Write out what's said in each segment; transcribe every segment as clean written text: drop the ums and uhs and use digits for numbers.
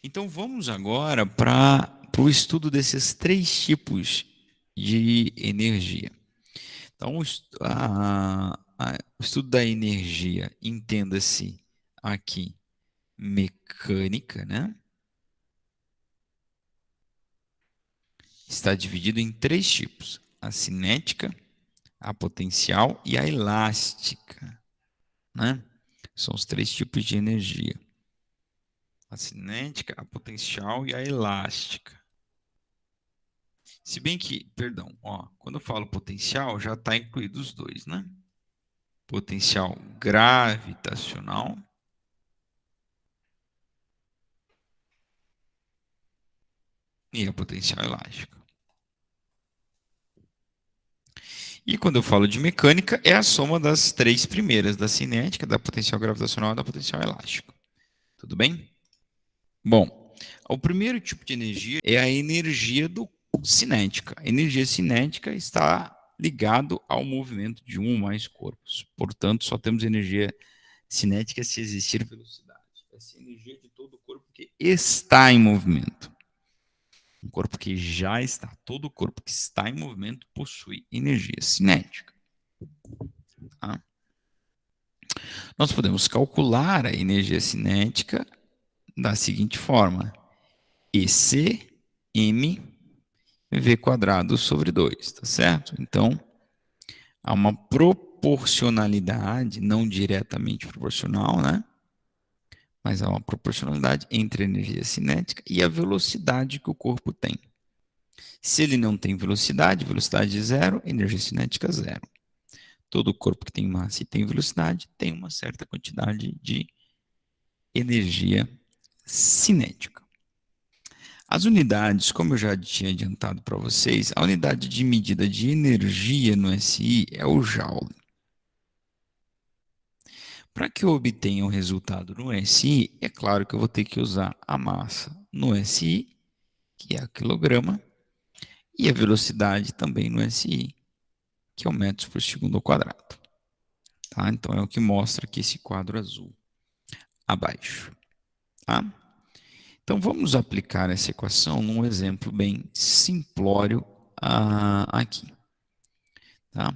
Então vamos agora para o estudo desses três tipos de energia. Então, o estudo da energia, entenda-se aqui mecânica, né? Está dividido em três tipos: a cinética, a potencial e a elástica, né? São os três tipos de energia: a cinética, a potencial e a elástica. Se bem que, perdão, ó, quando eu falo potencial, já está incluído os dois, né? Potencial gravitacional e a potencial elástica. E quando eu falo de mecânica, é a soma das três primeiras, da cinética, da potencial gravitacional e da potencial elástica. Tudo bem? Bom, o primeiro tipo de energia é a energia cinética. A energia cinética está ligado ao movimento de um ou mais corpos. Portanto, só temos energia cinética se existir velocidade. Essa energia de todo o corpo que está em movimento. Um corpo que já está, todo corpo que está em movimento possui energia cinética. Tá? Nós podemos calcular a energia cinética da seguinte forma: EC m v quadrado sobre 2, tá certo? Então, há uma proporcionalidade, não diretamente proporcional, né? Mas há uma proporcionalidade entre a energia cinética e a velocidade que o corpo tem. Se ele não tem velocidade, velocidade zero, energia cinética zero. Todo corpo que tem massa e tem velocidade tem uma certa quantidade de energia cinética. As unidades, como eu já tinha adiantado para vocês, a unidade de medida de energia no SI é o Joule. Para que eu obtenha um resultado no SI, é claro que eu vou ter que usar a massa no SI, que é o quilograma, e a velocidade também no SI, que é o metros por segundo ao quadrado. Tá? Então é o que mostra aqui esse quadro azul abaixo. Tá? Então vamos aplicar essa equação num exemplo bem simplório aqui. Tá?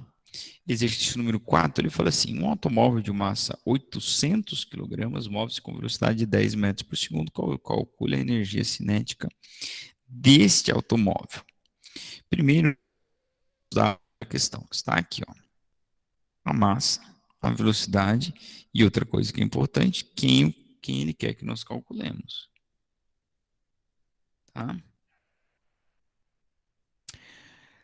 Exercício número 4, ele fala assim: um automóvel de massa 800 kg move-se com velocidade de 10 metros por segundo. Calcule a energia cinética deste automóvel. Primeiro, a questão está aqui, ó, a massa, a velocidade e outra coisa que é importante, quem ele quer que nós calculemos. Tá?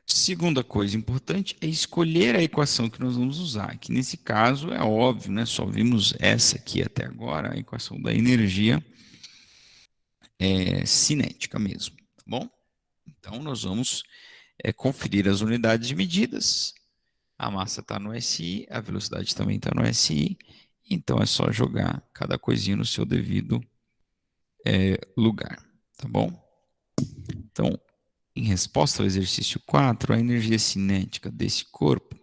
Segunda coisa importante é escolher a equação que nós vamos usar, que nesse caso é óbvio, né? Só vimos essa aqui até agora, a equação da energia cinética mesmo, tá bom? Então nós vamos conferir as unidades medidas. A massa está no SI, a velocidade também está no SI, então é só jogar cada coisinha no seu devido lugar, tá bom? Então, em resposta ao exercício 4, a energia cinética desse corpo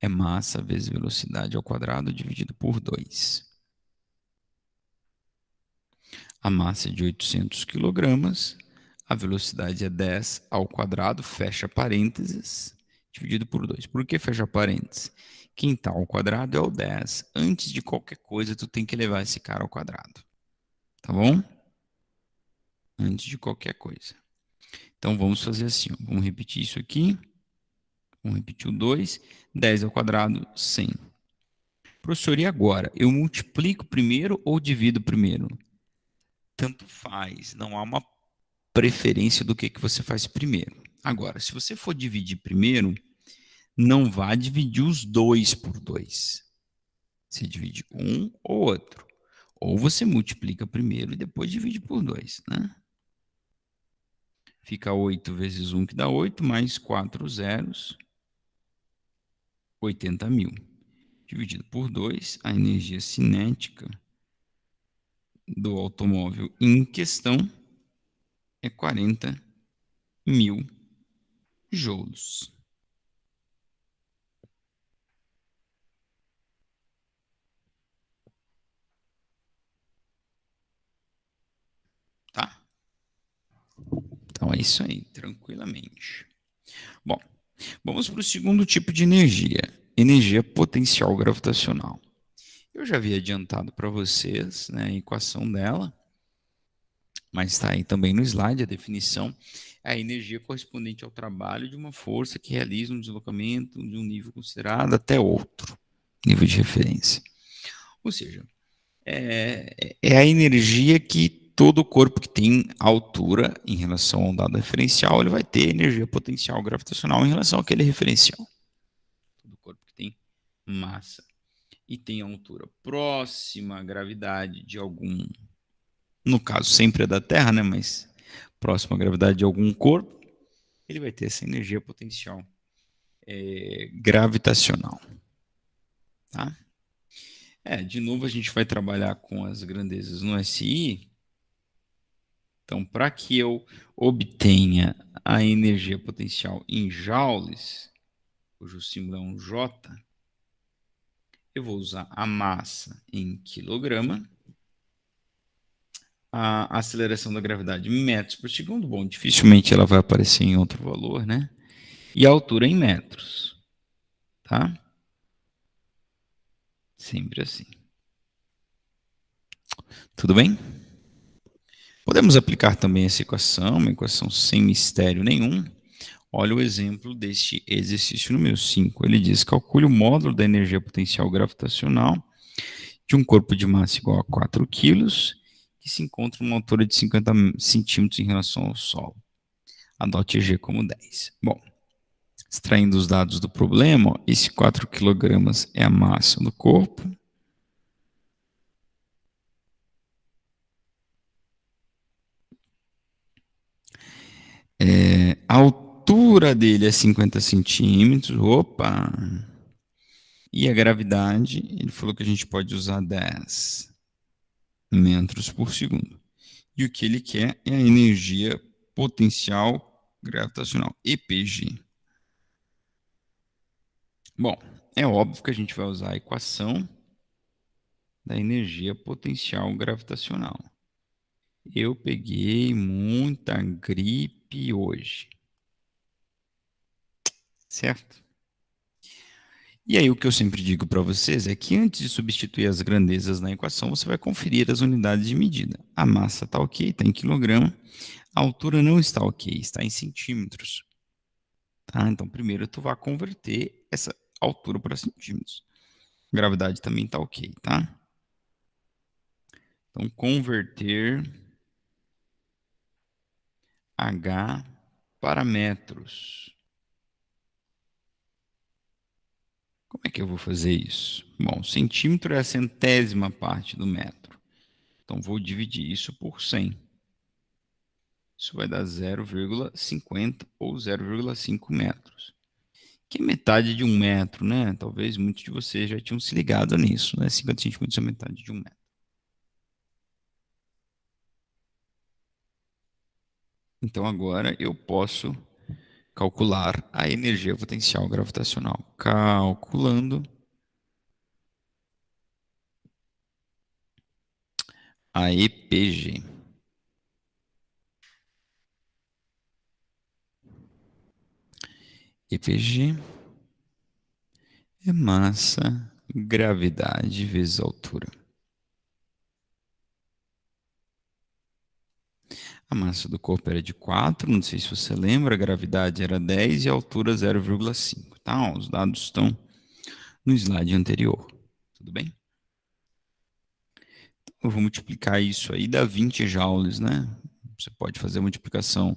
é massa vezes velocidade ao quadrado dividido por 2. A massa é de 800 kg, a velocidade é 10 ao quadrado, fecha parênteses, dividido por 2. Por que fecha parênteses? Quem está ao quadrado é o 10. Antes de qualquer coisa, tu tem que levar esse cara ao quadrado. Tá bom? Antes de qualquer coisa. Então, vamos fazer assim. Ó. Vamos repetir isso aqui. Vamos repetir o 2. 10 ao quadrado, 100. Professor, e agora? Eu multiplico primeiro ou divido primeiro? Tanto faz. Não há uma preferência do que você faz primeiro. Agora, se você for dividir primeiro, não vá dividir os 2 por 2. Você divide um ou outro. Ou você multiplica primeiro e depois divide por 2, né? Fica 8 vezes 1, que dá 8, mais 4 zeros, 80.000. Dividido por 2, a energia cinética do automóvel em questão é 40.000 joules. é isso aí, tranquilamente. Bom, vamos para o segundo tipo de energia, energia potencial gravitacional. Eu já havia adiantado para vocês, né, a equação dela, mas está aí também no slide a definição, é a energia correspondente ao trabalho de uma força que realiza um deslocamento de um nível considerado até outro nível de referência. Ou seja, é a energia que todo corpo que tem altura em relação a um dado referencial, ele vai ter energia potencial gravitacional em relação àquele referencial. Todo corpo que tem massa e tem altura próxima à gravidade de algum, no caso sempre é da Terra, né, mas próxima à gravidade de algum corpo, ele vai ter essa energia potencial gravitacional. Tá? De novo a gente vai trabalhar com as grandezas no SI. Então, para que eu obtenha a energia potencial em joules, cujo símbolo é um J, eu vou usar a massa em quilograma, a aceleração da gravidade em metros por segundo, bom, dificilmente ela vai aparecer em outro valor, né? E a altura em metros, tá? Sempre assim. Tudo bem? Podemos aplicar também essa equação, uma equação sem mistério nenhum. Olha o exemplo deste exercício número 5. Ele diz: calcule o módulo da energia potencial gravitacional de um corpo de massa igual a 4 kg, que se encontra em uma altura de 50 centímetros em relação ao Sol. Adote G como 10. Bom, extraindo os dados do problema, ó, esse 4 kg é a massa do corpo. A altura dele é 50 centímetros. Opa! E a gravidade, ele falou que a gente pode usar 10 metros por segundo. E o que ele quer é a energia potencial gravitacional, EPG. Bom, é óbvio que a gente vai usar a equação da energia potencial gravitacional. Eu peguei muita gripe hoje. Certo? E aí o que eu sempre digo para vocês é que antes de substituir as grandezas na equação, você vai conferir as unidades de medida. A massa está ok, está em quilograma. A altura não está ok, está em centímetros. Tá? Então, primeiro tu vai converter essa altura para centímetros. Gravidade também está ok, tá? Então, converter H para metros. Como é que eu vou fazer isso? Bom, centímetro é a centésima parte do metro. Então, vou dividir isso por 100. Isso vai dar 0,50 ou 0,5 metros. Que é metade de 1 metro, né? Talvez muitos de vocês já tinham se ligado nisso, né? 50 centímetros é metade de 1 metro. Então, agora eu posso calcular a energia potencial gravitacional. Calculando a EPG. EPG é massa, gravidade vezes altura. A massa do corpo era de 4, não sei se você lembra, a gravidade era 10 e a altura 0,5. Tá? Os dados estão no slide anterior. Tudo bem? Eu vou multiplicar isso aí, dá 20 joules, né? Você pode fazer a multiplicação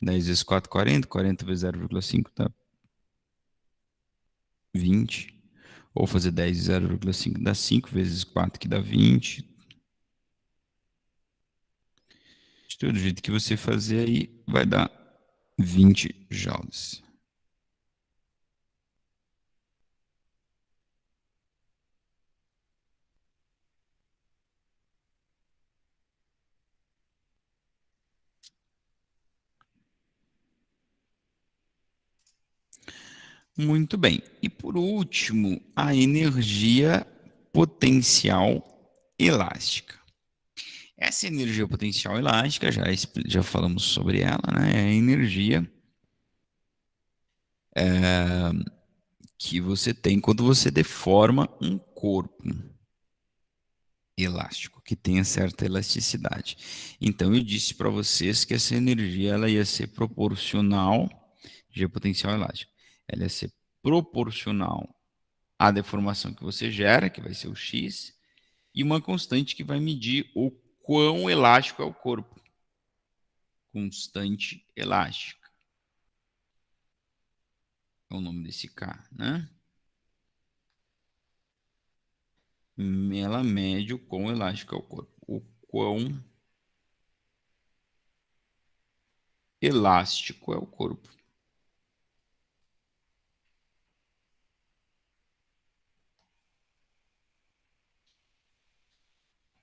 10 vezes 4, 40, 40 vezes 0,5 dá 20. Ou fazer 10 vezes 0,5 dá 5 vezes 4, que dá 20. De todo jeito que você fazer aí, vai dar 20 joules. Muito bem. E por último, a energia potencial elástica. Essa energia potencial elástica, já falamos sobre ela, né? É a energia que você tem quando você deforma um corpo elástico, que tenha certa elasticidade. Então eu disse para vocês que essa energia ela ia ser proporcional, energia potencial elástica, ela ia ser proporcional à deformação que você gera, que vai ser o x, e uma constante que vai medir o quão elástico é o corpo. Constante elástica. É o nome desse K, né? Ela mede o quão elástico é o corpo. O quão elástico é o corpo.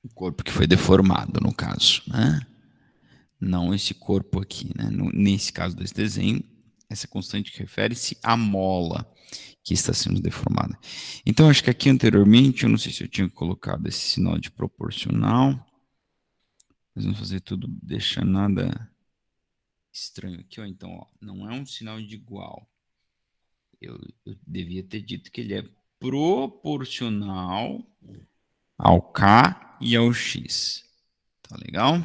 O corpo que foi deformado, no caso, né? Não esse corpo aqui, né? Nesse caso desse desenho, essa constante refere-se à mola que está sendo deformada. Então, acho que aqui anteriormente, eu não sei se eu tinha colocado esse sinal de proporcional. Mas vamos fazer tudo, deixar nada estranho aqui, ó. Então, ó, não é um sinal de igual. Eu devia ter dito que ele é proporcional ao K e ao X. Tá legal?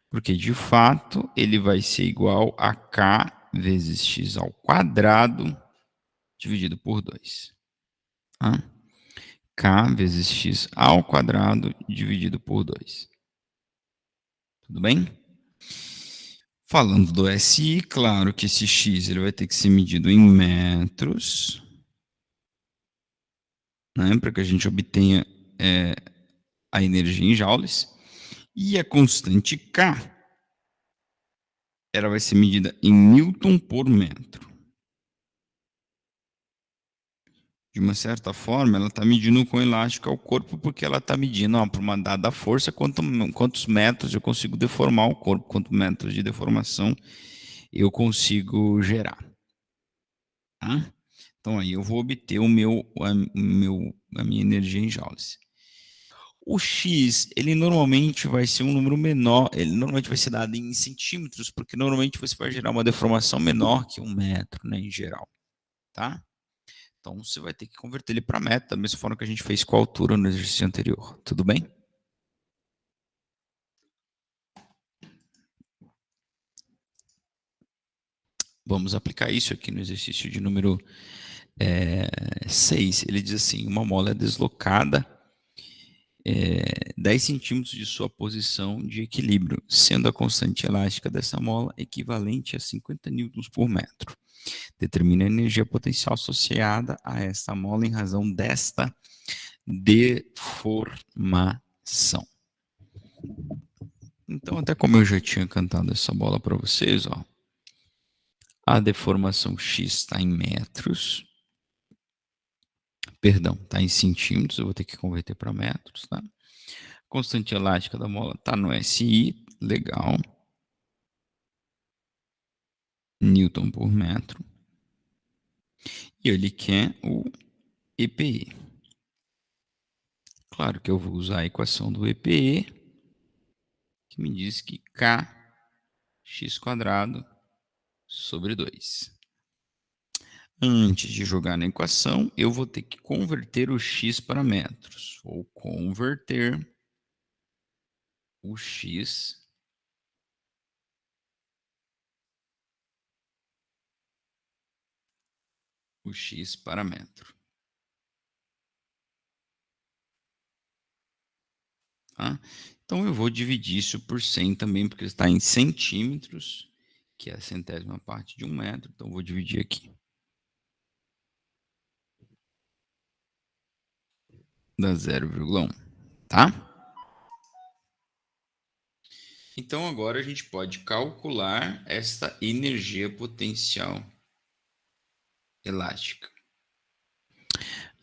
Porque, de fato, ele vai ser igual a K vezes X ao quadrado dividido por 2. Tá? K vezes X ao quadrado dividido por 2. Tudo bem? Falando do SI, claro que esse X ele vai ter que ser medido em metros, né, para que a gente obtenha a energia em joules. E a constante K ela vai ser medida em Newton por metro. De uma certa forma, ela está medindo o quão elástico é o corpo, porque ela está medindo, para uma dada força, quantos metros eu consigo deformar o corpo, quantos metros de deformação eu consigo gerar. Tá? Então aí eu vou obter a minha energia em joules. O X, ele normalmente vai ser um número menor, ele normalmente vai ser dado em centímetros, porque normalmente você vai gerar uma deformação menor que 1 metro, né, em geral, tá? Então você vai ter que converter ele para metro, da mesma forma que a gente fez com a altura no exercício anterior, tudo bem? Vamos aplicar isso aqui no exercício de número 6. Ele diz assim, uma mola é deslocada 10 centímetros de sua posição de equilíbrio, sendo a constante elástica dessa mola equivalente a 50 newtons por metro. Determina a energia potencial associada a esta mola em razão desta deformação. Então, até como eu já tinha cantado essa bola para vocês, ó, a deformação x está em metros, perdão, está em centímetros, eu vou ter que converter para metros, tá? Constante elástica da mola está no SI, legal. Newton por metro. E ele quer o EPE. Claro que eu vou usar a equação do EPE, que me diz que K x quadrado sobre 2. Antes de jogar na equação, eu vou ter que converter o x para metros. Vou converter o x para metro. Tá? Então eu vou dividir isso por 100 também, porque está em centímetros, que é a centésima parte de 1 metro. Então eu vou dividir aqui. Dá 0,1, tá? Então agora a gente pode calcular esta energia potencial elástica.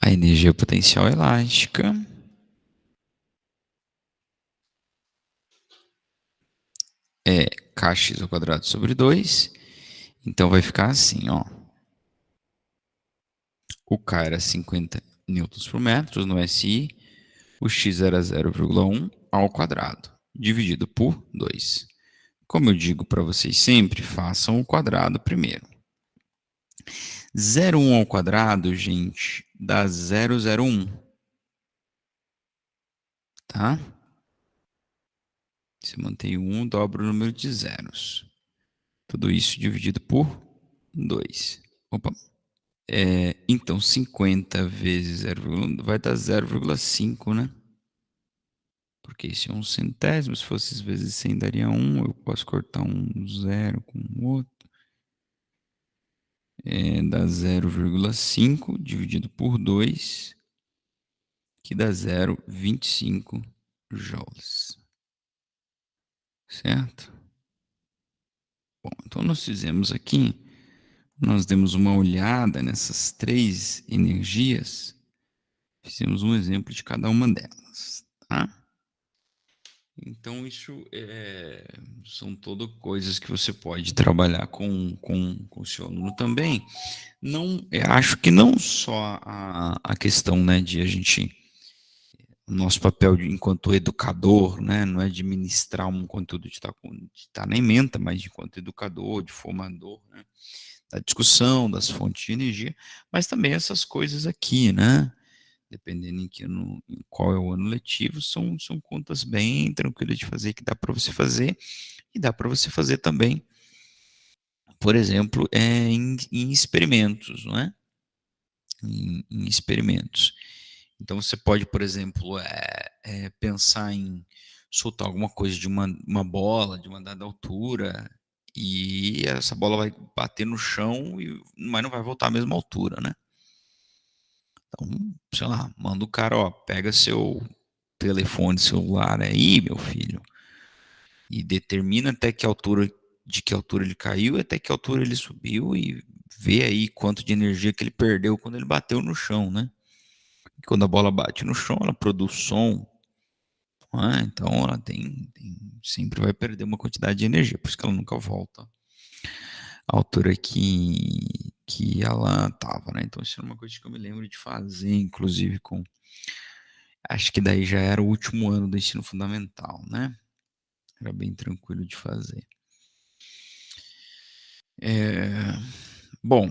A energia potencial elástica é kx ao quadrado sobre 2. Então vai ficar assim, ó. O K era 50 newtons por metro no SI. O x era 0,1 ao quadrado, dividido por 2. Como eu digo para vocês sempre, façam o quadrado primeiro. 0,1 ao quadrado, gente, dá 0,01. Tá? Se mantém o 1, dobra o número de zeros. Tudo isso dividido por 2. Opa. Então, 50 vezes 0,1 vai dar 0,5, né? Porque isso é um centésimo. Se fosse vezes 100, daria 1. Eu posso cortar um zero com o outro. Dá 0,5 dividido por 2, que dá 0,25 joules. Certo? Bom, então nós fizemos aqui, nós demos uma olhada nessas três energias, fizemos um exemplo de cada uma delas, tá? Então isso são todas coisas que você pode trabalhar com o seu aluno também. Não, eu acho que não só a questão, né, de a gente, nosso papel enquanto educador, né, não é de ministrar um conteúdo de estar na ementa, mas de enquanto educador, de formador, né, da discussão, das fontes de energia, mas também essas coisas aqui, né, dependendo em qual é o ano letivo, são contas bem tranquilas de fazer, que dá para você fazer, e dá para você fazer também, por exemplo, em experimentos, não é? Em experimentos. Então você pode, por exemplo, pensar em soltar alguma coisa de uma bola de uma dada altura e essa bola vai bater no chão, mas não vai voltar à mesma altura, né? Então, sei lá, manda o cara, ó, pega seu telefone celular aí, meu filho, e determina até que altura, de que altura ele caiu, até que altura ele subiu e vê aí quanto de energia que ele perdeu quando ele bateu no chão, né? E quando a bola bate no chão, ela produz som, então ela sempre vai perder uma quantidade de energia, por isso que ela nunca volta à altura que ela estava, né? Então isso é uma coisa que eu me lembro de fazer, inclusive acho que daí já era o último ano do ensino fundamental, né? Era bem tranquilo de fazer. Bom,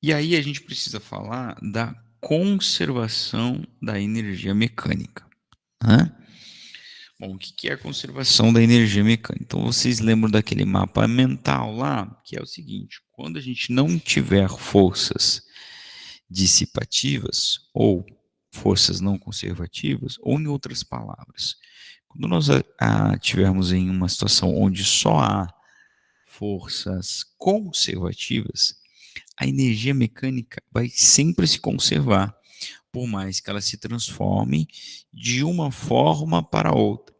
e aí a gente precisa falar da conservação da energia mecânica, né? Bom, o que é a conservação da energia mecânica? Então, vocês lembram daquele mapa mental lá, que é o seguinte: quando a gente não tiver forças dissipativas ou forças não conservativas, ou em outras palavras, quando nós tivermos em uma situação onde só há forças conservativas, a energia mecânica vai sempre se conservar, por mais que ela se transforme de uma forma para outra.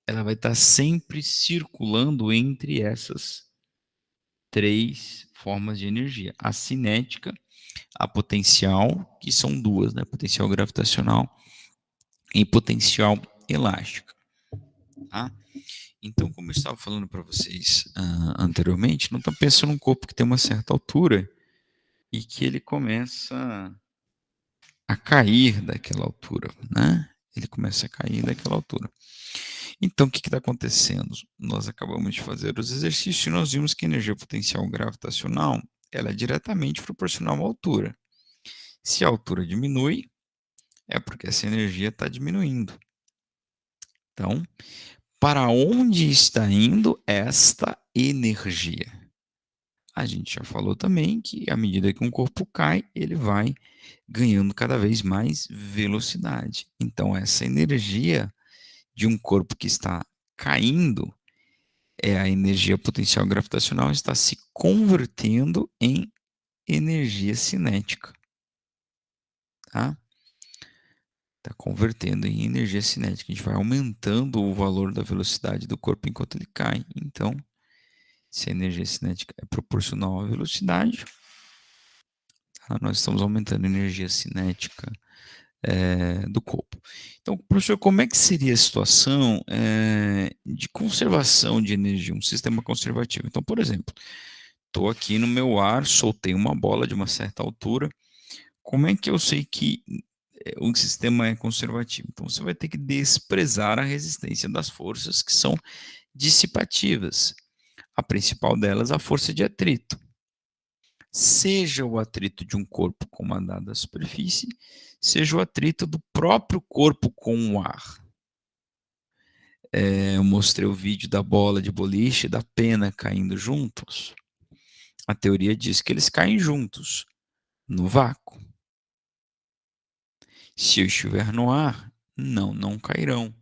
Ela vai estar sempre circulando entre essas três formas de energia: a cinética, a potencial, que são duas, né? Potencial gravitacional e potencial elástica. Tá? Então, como eu estava falando para vocês anteriormente, não está pensando num corpo que tem uma certa altura e que ele começa a cair daquela altura, né? Ele começa a cair daquela altura. Então, o que está acontecendo? Nós acabamos de fazer os exercícios e nós vimos que a energia potencial gravitacional ela é diretamente proporcional à altura. Se a altura diminui, é porque essa energia está diminuindo. Então, para onde está indo esta energia? A gente já falou também que à medida que um corpo cai, ele vai ganhando cada vez mais velocidade. Então, essa energia de um corpo que está caindo, a energia potencial gravitacional, está se convertendo em energia cinética. Tá? Está convertendo em energia cinética. A gente vai aumentando o valor da velocidade do corpo enquanto ele cai. Então, se a energia cinética é proporcional à velocidade, nós estamos aumentando a energia cinética do corpo. Então, professor, como é que seria a situação de conservação de energia, um sistema conservativo? Então, por exemplo, estou aqui no meu ar, soltei uma bola de uma certa altura. Como é que eu sei que um sistema é conservativo? Então você vai ter que desprezar a resistência das forças que são dissipativas. A principal delas, a força de atrito. Seja o atrito de um corpo comandado à superfície, seja o atrito do próprio corpo com o ar. Eu mostrei o vídeo da bola de boliche e da pena caindo juntos. A teoria diz que eles caem juntos, no vácuo. Se eu estiver no ar, não cairão,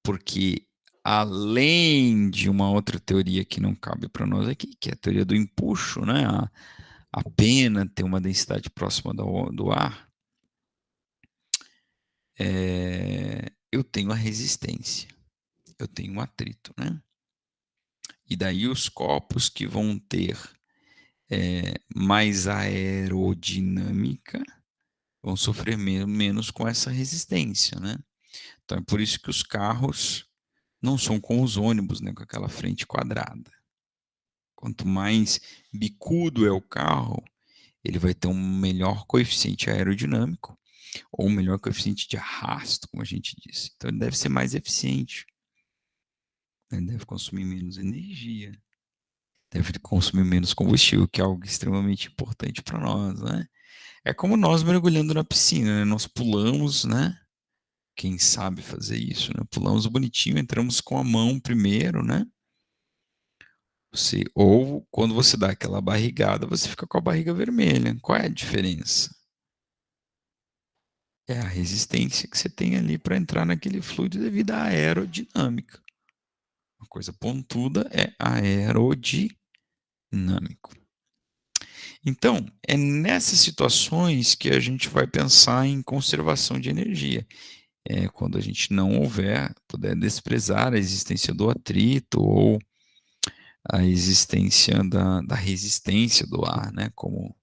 porque além de uma outra teoria que não cabe para nós aqui, que é a teoria do empuxo, né? A pena tem uma densidade próxima do ar, eu tenho a resistência, eu tenho um atrito, né? E daí os corpos que vão ter mais aerodinâmica vão sofrer menos com essa resistência, né? Então é por isso que os carros não são como os ônibus, né, com aquela frente quadrada. Quanto mais bicudo é o carro, ele vai ter um melhor coeficiente aerodinâmico ou um melhor coeficiente de arrasto, como a gente disse. Então ele deve ser mais eficiente. Ele deve consumir menos energia, deve consumir menos combustível, que é algo extremamente importante para nós, né? É como nós mergulhando na piscina, né? Nós pulamos, né? Quem sabe fazer isso, né? Pulamos bonitinho, entramos com a mão primeiro, né? Ou quando você dá aquela barrigada, você fica com a barriga vermelha. Qual é a diferença? É a resistência que você tem ali para entrar naquele fluido devido à aerodinâmica. Uma coisa pontuda é aerodinâmico. Então, é nessas situações que a gente vai pensar em conservação de energia. Quando a gente não puder desprezar a existência do atrito ou a existência da resistência do ar, né? Como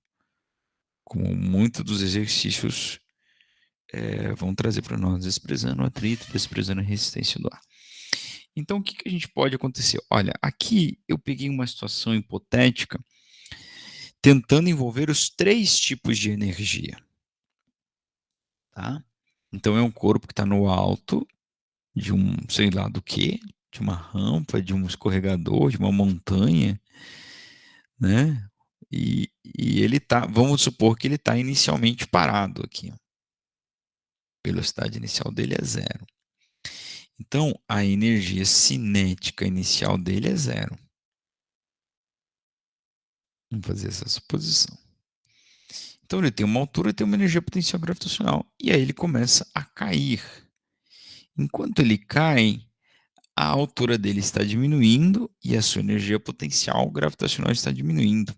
muitos dos exercícios vão trazer para nós, desprezando o atrito, desprezando a resistência do ar. Então, o que a gente pode acontecer? Olha, aqui eu peguei uma situação hipotética tentando envolver os 3 tipos de energia, tá? Então, é um corpo que está no alto de um, sei lá do que, de uma rampa, de um escorregador, de uma montanha, né? E ele tá, vamos supor que ele está inicialmente parado aqui. A velocidade inicial dele é 0. Então, a energia cinética inicial dele é 0. Vamos fazer essa suposição. Então, ele tem uma altura e tem uma energia potencial gravitacional. E aí ele começa a cair. Enquanto ele cai, a altura dele está diminuindo e a sua energia potencial gravitacional está diminuindo.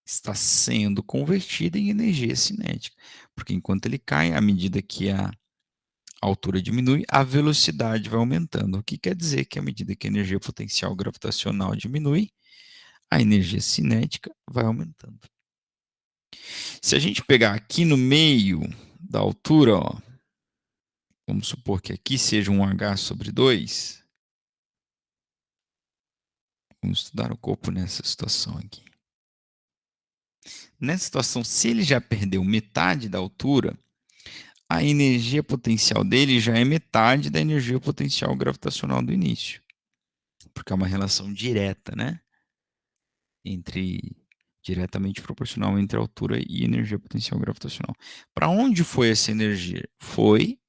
Está sendo convertida em energia cinética. Porque enquanto ele cai, à medida que a altura diminui, a velocidade vai aumentando. O que quer dizer que à medida que a energia potencial gravitacional diminui, a energia cinética vai aumentando. Se a gente pegar aqui no meio da altura, ó, vamos supor que aqui seja um h/2. Vamos estudar o corpo nessa situação aqui. Nessa situação, se ele já perdeu metade da altura, a energia potencial dele já é metade da energia potencial gravitacional do início. Porque é uma relação direta, né? Diretamente proporcional entre a altura e energia potencial gravitacional. Para onde foi essa energia? Foi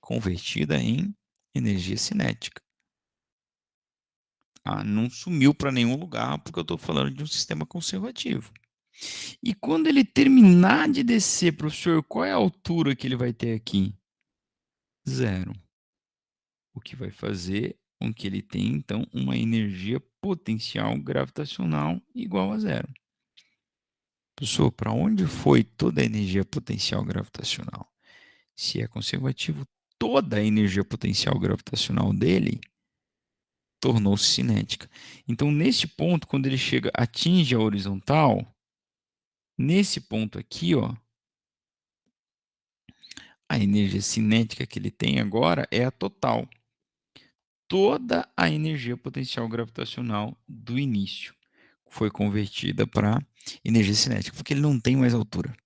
convertida em energia cinética. Não sumiu para nenhum lugar, porque eu estou falando de um sistema conservativo. E quando ele terminar de descer, professor, qual é a altura que ele vai ter aqui? 0. O que vai fazer com que ele tenha, então, uma energia potencial gravitacional igual a 0. Professor, para onde foi toda a energia potencial gravitacional? Se é conservativo, toda a energia potencial gravitacional dele tornou-se cinética. Então, nesse ponto, quando ele atinge a horizontal, nesse ponto aqui, ó, a energia cinética que ele tem agora é a total. Toda a energia potencial gravitacional do início foi convertida para energia cinética, porque ele não tem mais altura.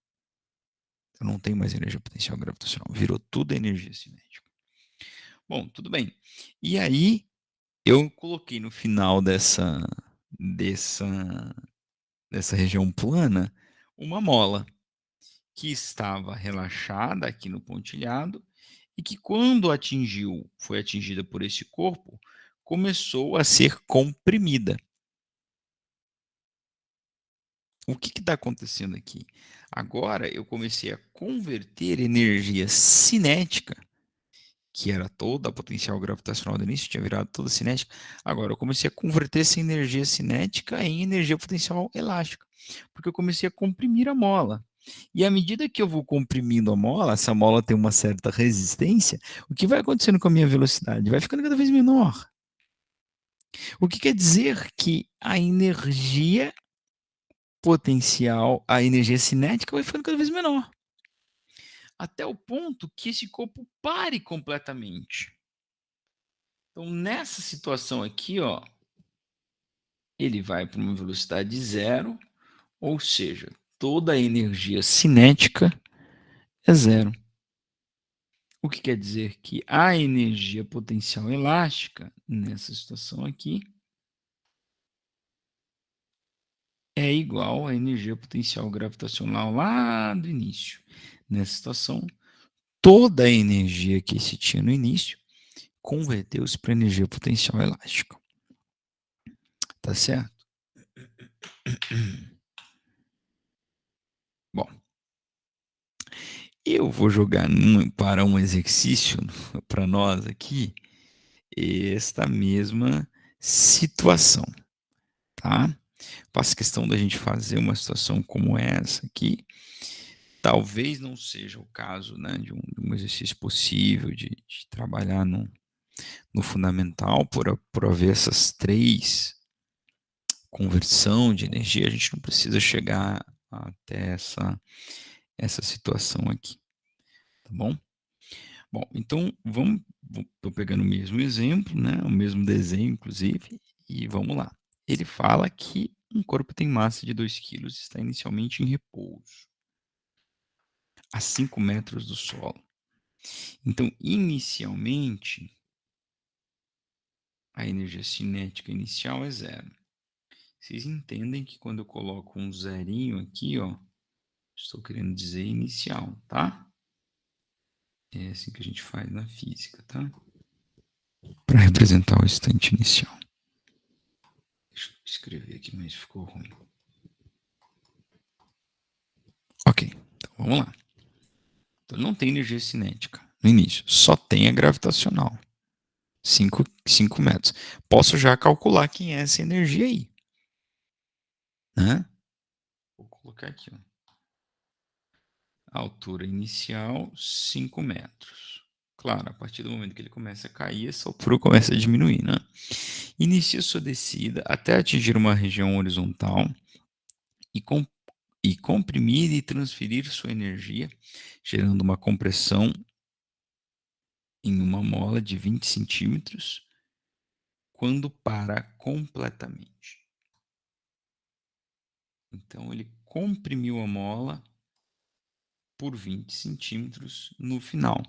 Então não tem mais energia potencial gravitacional, virou tudo energia cinética. Bom, tudo bem. E aí eu coloquei no final dessa, dessa região plana uma mola que estava relaxada aqui no pontilhado e que quando foi atingida por esse corpo, começou a ser comprimida. O que está acontecendo aqui? Agora eu comecei a converter energia cinética, que era toda a potencial gravitacional do início, tinha virado toda cinética. Agora eu comecei a converter essa energia cinética em energia potencial elástica, porque eu comecei a comprimir a mola. E à medida que eu vou comprimindo a mola, essa mola tem uma certa resistência, o que vai acontecendo com a minha velocidade? Vai ficando cada vez menor. O que quer dizer que a energia potencial, a energia cinética vai ficando cada vez menor, até o ponto que esse corpo pare completamente. Então, nessa situação aqui, ó, ele vai para uma velocidade zero, ou seja, toda a energia cinética é zero. O que quer dizer que a energia potencial elástica, nessa situação aqui, é igual à energia potencial gravitacional lá do início. Nessa situação, toda a energia que se tinha no início converteu-se para energia potencial elástica. Tá certo? Bom, eu vou jogar para um exercício para nós aqui esta mesma situação, tá? Faço questão da gente fazer uma situação como essa aqui. Talvez não seja o caso, né, de um exercício possível de trabalhar no fundamental por haver essas três conversão de energia, a gente não precisa chegar até essa situação aqui, tá bom? Bom, então tô pegando o mesmo exemplo, né, o mesmo desenho, inclusive, e vamos lá. Ele fala que um corpo tem massa de 2 quilos e está inicialmente em repouso, a 5 metros do solo. Então, inicialmente, a energia cinética inicial é zero. Vocês entendem que quando eu coloco um zerinho aqui, ó, estou querendo dizer inicial, tá? É assim que a gente faz na física, tá? Para representar o instante inicial. Deixa eu escrever aqui, mas ficou ruim. Ok, então vamos lá. Então não tem energia cinética no início, só tem a gravitacional. 5 metros. Posso já calcular quem é essa energia aí, né? Vou colocar aqui, ó. Altura inicial, 5 metros. Claro, a partir do momento que ele começa a cair, essa altura começa a diminuir, né? Inicia sua descida até atingir uma região horizontal e, comprimir e transferir sua energia, gerando uma compressão em uma mola de 20 centímetros, quando para completamente. Então, ele comprimiu a mola por 20 centímetros no final,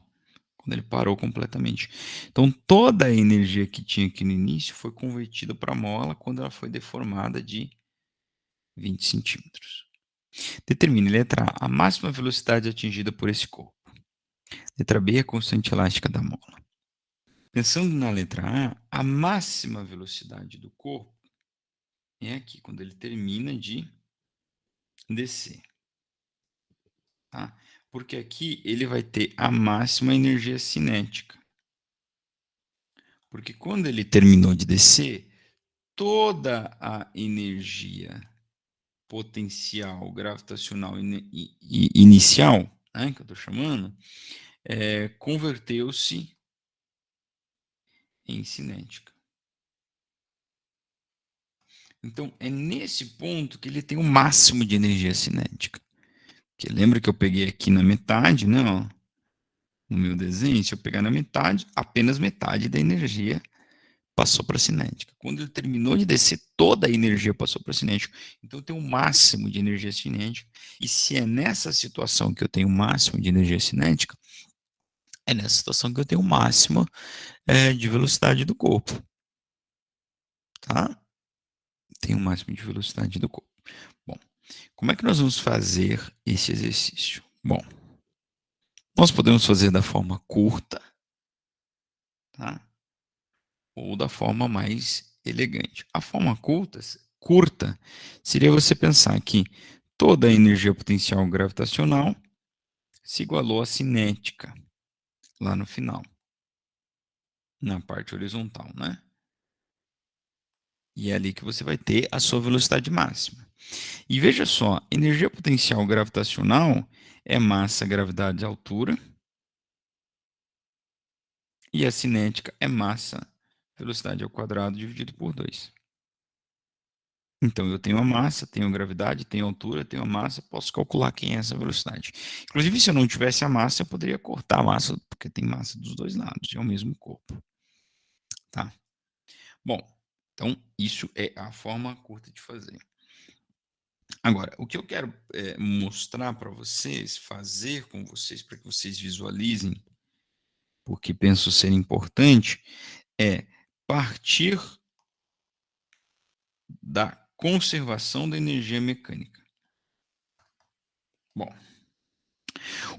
quando ele parou completamente. Então, toda a energia que tinha aqui no início foi convertida para a mola quando ela foi deformada de 20 centímetros. Determine, letra A, a máxima velocidade atingida por esse corpo. Letra B, a constante elástica da mola. Pensando na letra A máxima velocidade do corpo é aqui, quando ele termina de descer. Tá? Porque aqui ele vai ter a máxima energia cinética. Porque quando ele terminou de descer, toda a energia potencial gravitacional inicial, né, que eu estou chamando, converteu-se em cinética. Então, é nesse ponto que ele tem o máximo de energia cinética. Porque lembra que eu peguei aqui na metade, né, ó, no meu desenho? Se eu pegar na metade, apenas metade da energia passou para a cinética. Quando ele terminou de descer, toda a energia passou para a cinética. Então, eu tenho o máximo de energia cinética. E se é nessa situação que eu tenho o máximo de energia cinética, é nessa situação que eu tenho o máximo de velocidade do corpo. Tá? Tenho o máximo de velocidade do corpo. Bom, como é que nós vamos fazer esse exercício? Bom, nós podemos fazer da forma curta, tá? Ou da forma mais elegante. A forma curta seria você pensar que toda a energia potencial gravitacional se igualou à cinética lá no final, na parte horizontal, né? E é ali que você vai ter a sua velocidade máxima. E veja só, energia potencial gravitacional é massa, gravidade e altura, e a cinética é massa, velocidade ao quadrado dividido por 2. Então, eu tenho a massa, tenho a gravidade, tenho a altura, tenho a massa, posso calcular quem é essa velocidade. Inclusive, se eu não tivesse a massa, eu poderia cortar a massa, porque tem massa dos dois lados, é o mesmo corpo. Tá? Bom, então, isso é a forma curta de fazer. Agora, o que eu quero mostrar para vocês, fazer com vocês, para que vocês visualizem, porque penso ser importante, é partir da conservação da energia mecânica. Bom,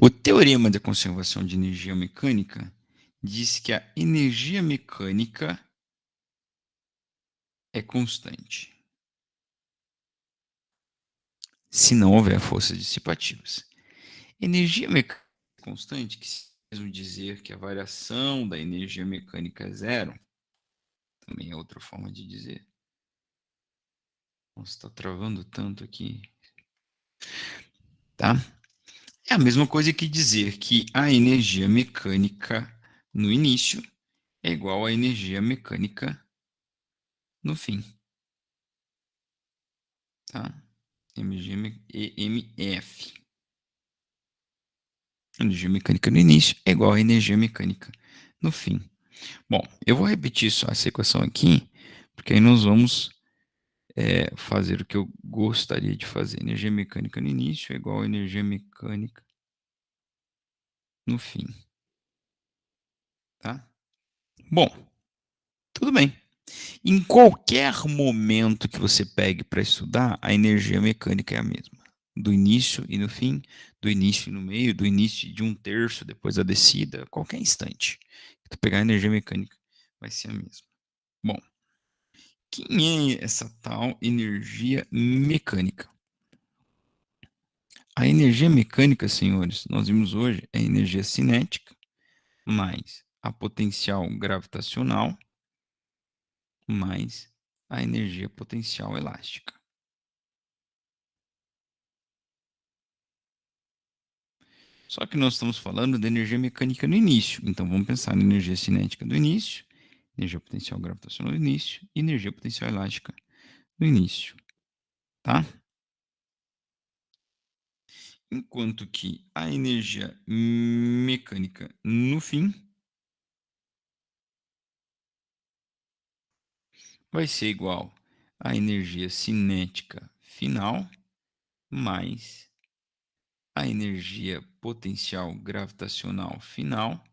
o teorema da conservação de energia mecânica diz que a energia mecânica é constante se não houver forças dissipativas. Energia mecânica é constante, que se mesmo dizer que a variação da energia mecânica é zero, também é outra forma de dizer. Nossa, está travando tanto aqui. Tá? É a mesma coisa que dizer que a energia mecânica no início é igual à energia mecânica no fim. Tá? EMF. Energia mecânica no início é igual à energia mecânica no fim. Bom, eu vou repetir só essa equação aqui, porque aí nós vamos fazer o que eu gostaria de fazer. Energia mecânica no início é igual a energia mecânica no fim. Tá? Bom, tudo bem. Em qualquer momento que você pegue para estudar, a energia mecânica é a mesma. Do início e no fim, do início e no meio, do início de um terço, depois da descida, qualquer instante. Que tu pegar a energia mecânica, vai ser a mesma. Bom, quem é essa tal energia mecânica? A energia mecânica, senhores, nós vimos hoje, é a energia cinética mais a potencial gravitacional mais a energia potencial elástica. Só que nós estamos falando de energia mecânica no início. Então vamos pensar na energia cinética do início, energia potencial gravitacional do início e energia potencial elástica no início, tá? Enquanto que a energia mecânica no fim vai ser igual à energia cinética final mais a energia potencial gravitacional final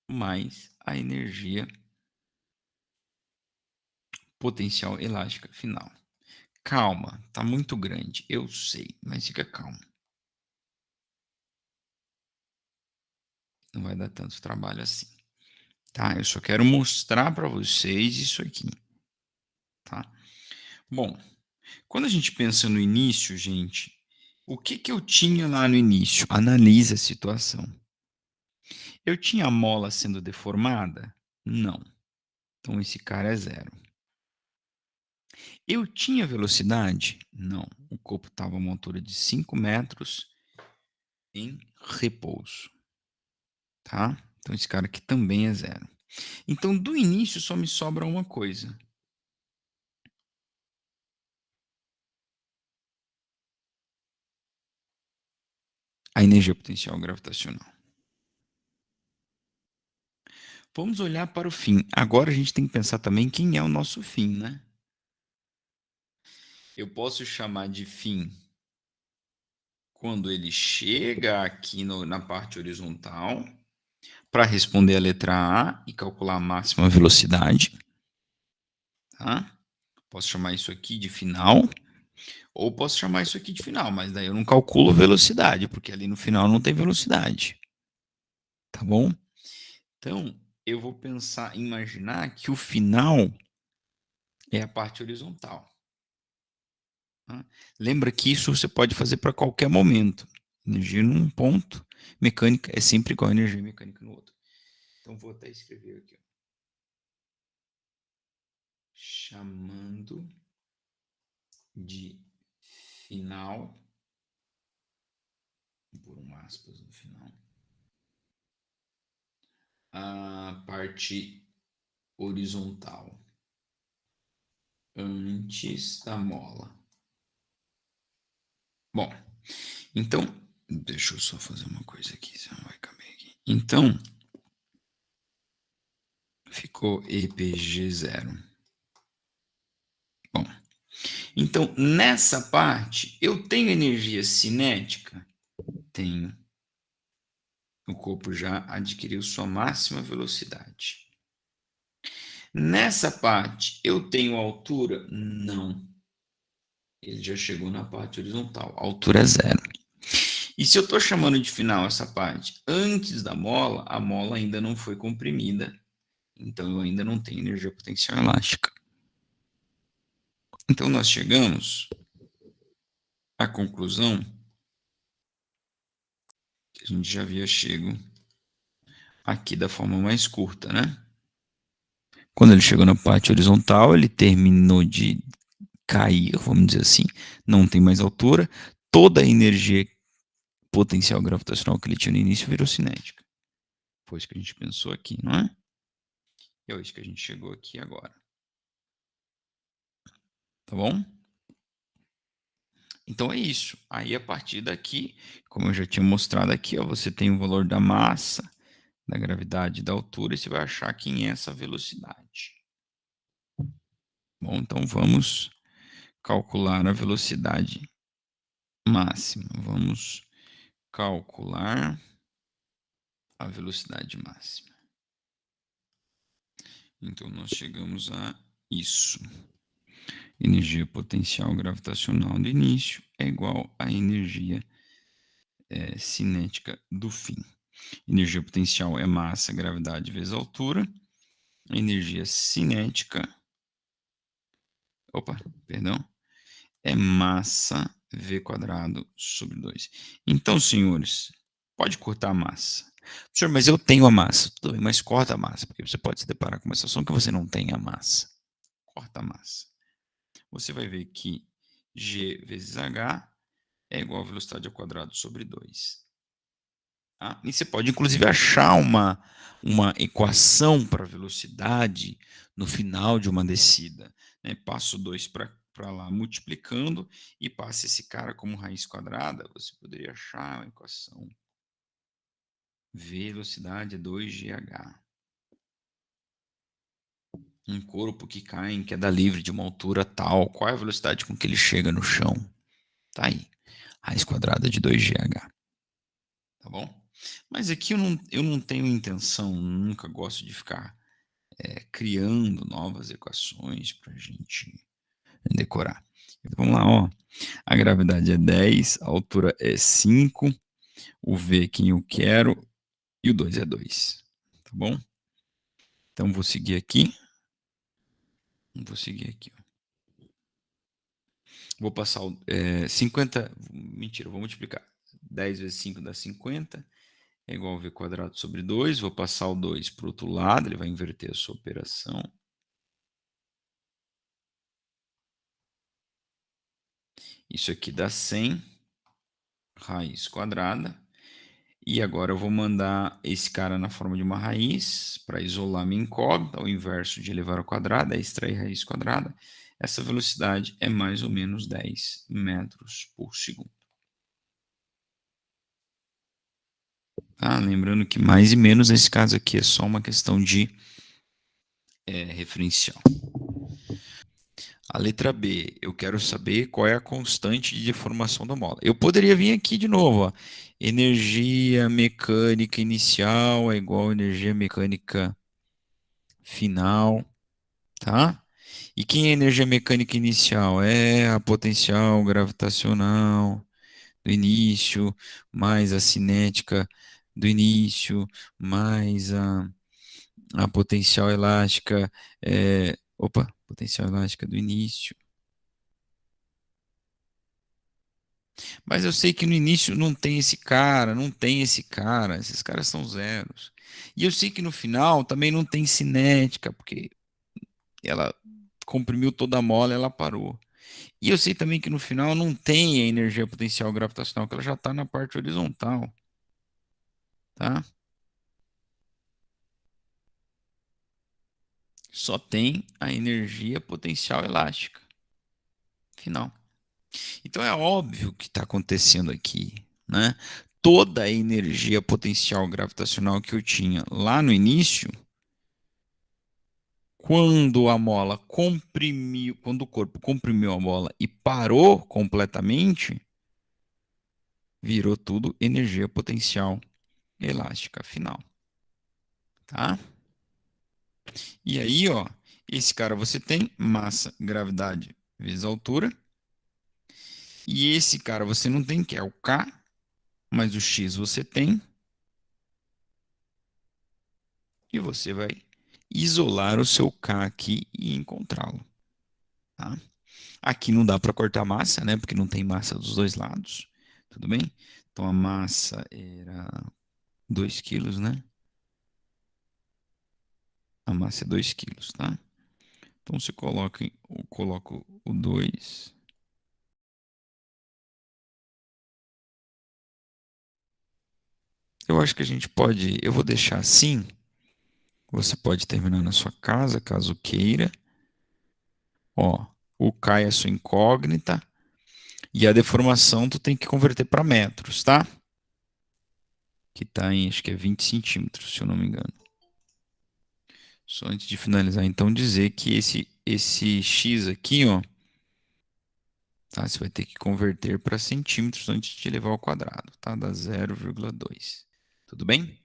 mais a energia potencial elástica final. Calma, tá muito grande, eu sei, mas fica calmo. Não vai dar tanto trabalho assim, tá? Eu só quero mostrar para vocês isso aqui, tá? Bom, quando a gente pensa no início, gente, o que que eu tinha lá no início? Analise a situação. Eu tinha a mola sendo deformada? Não. Então esse cara é zero. Eu tinha velocidade? Não. O corpo estava a uma altura de 5 metros em repouso, tá? Então esse cara aqui também é zero. Então do início só me sobra uma coisa. A energia potencial gravitacional. Vamos olhar para o fim. Agora a gente tem que pensar também quem é o nosso fim, né? Eu posso chamar de fim quando ele chega aqui na parte horizontal para responder a letra A e calcular a máxima velocidade, tá? Posso chamar isso aqui de final, ou posso chamar isso aqui de final, mas daí eu não calculo velocidade, porque ali no final não tem velocidade, tá bom? Então, eu vou pensar, imaginar que o final é a parte horizontal. Tá? Lembra que isso você pode fazer para qualquer momento. Energia num ponto, mecânica é sempre igual a energia mecânica no outro. Então, vou até escrever aqui. Ó. Chamando de final, por um aspas no final, a parte horizontal antes da mola. Bom, então, deixa eu só fazer uma coisa aqui, senão vai caber aqui. Então, ficou EPG0. Bom, então nessa parte eu tenho energia cinética? Tenho. O corpo já adquiriu sua máxima velocidade. Nessa parte eu tenho altura? Não. Ele já chegou na parte horizontal. A altura é zero. E se eu estou chamando de final essa parte antes da mola, a mola ainda não foi comprimida. Então eu ainda não tenho energia potencial elástica. Então nós chegamos à conclusão que a gente já havia chego aqui da forma mais curta, né? Quando ele chegou na parte horizontal, ele terminou de cair, vamos dizer assim, não tem mais altura, toda a energia potencial gravitacional que ele tinha no início virou cinética. Foi isso que a gente pensou aqui, não é? E é isso que a gente chegou aqui agora. Tá bom? Então é isso. Aí a partir daqui, como eu já tinha mostrado aqui, ó, você tem o valor da massa, da gravidade e da altura, e você vai achar quem é essa velocidade. Bom, então vamos calcular a velocidade máxima. Vamos calcular a velocidade máxima. Então nós chegamos a isso. Energia potencial gravitacional do início é igual à energia cinética do fim. Energia potencial é massa, gravidade vezes altura. Energia cinética, é massa v quadrado sobre 2. Então, senhores, pode cortar a massa. Senhor, mas eu tenho a massa. Tudo bem, mas corta a massa, porque você pode se deparar com uma situação que você não tem a massa. Corta a massa. Você vai ver que g vezes h é igual a velocidade ao quadrado sobre 2. Tá? E você pode, inclusive, achar uma equação para velocidade no final de uma descida. Né? Passa o 2 para lá multiplicando e passa esse cara como raiz quadrada, você poderia achar a equação. Velocidade é 2gh. Um corpo que cai em queda livre de uma altura tal, qual é a velocidade com que ele chega no chão? Tá aí. Raiz quadrada de 2gh. Tá bom? Mas aqui eu não tenho intenção, nunca gosto de ficar criando novas equações para a gente decorar. Então, vamos lá, ó. A gravidade é 10, a altura é 5, o V é quem eu quero e o 2 é 2. Tá bom? Então, vou seguir aqui. Ó. Vou passar 50. Mentira, vou multiplicar. 10 vezes 5 dá 50. É igual a V quadrado sobre 2. Vou passar o 2 para o outro lado, ele vai inverter a sua operação. Isso aqui dá 100 raiz quadrada. E agora eu vou mandar esse cara na forma de uma raiz para isolar minha incógnita. O inverso de elevar ao quadrado é extrair raiz quadrada. Essa velocidade é mais ou menos 10 metros por segundo. Tá? Lembrando que mais e menos nesse caso aqui é só uma questão de referencial. A letra B, eu quero saber qual é a constante de deformação da mola. Eu poderia vir aqui de novo, ó. Energia mecânica inicial é igual a energia mecânica final, tá? E quem é a energia mecânica inicial? É a potencial gravitacional do início, mais a cinética do início, mais a potencial elástica, potencial elástica do início. Mas eu sei que no início não tem esse cara, não tem esse cara, esses caras são zeros. E eu sei que no final também não tem cinética, porque ela comprimiu toda a mola e ela parou. E eu sei também que no final não tem a energia potencial gravitacional, que ela já está na parte horizontal, tá? Só tem a energia potencial elástica final. Então é óbvio o que está acontecendo aqui, né? Toda a energia potencial gravitacional que eu tinha lá no início, quando a mola comprimiu, quando o corpo comprimiu a mola e parou completamente, virou tudo energia potencial elástica final, tá? E aí, ó, esse cara você tem massa, gravidade vezes altura, e esse cara você não tem, que é o K, mas o X você tem, e você vai isolar o seu K aqui e encontrá-lo, tá? Aqui não dá para cortar massa, né? Porque não tem massa dos dois lados. Tudo bem? Então a massa era 2 quilos, né? A massa é 2 quilos, tá? Então você coloca, eu coloco o 2. Eu acho que a gente pode, eu vou deixar assim. Você pode terminar na sua casa, caso queira. Ó, o K é a sua incógnita. E a deformação tu tem que converter para metros, tá? Que tá em, acho que é 20 centímetros, se eu não me engano. Só antes de finalizar, então, dizer que esse X aqui, ó, tá? Você vai ter que converter para centímetros antes de levar ao quadrado, tá? Dá 0,2. Tudo bem?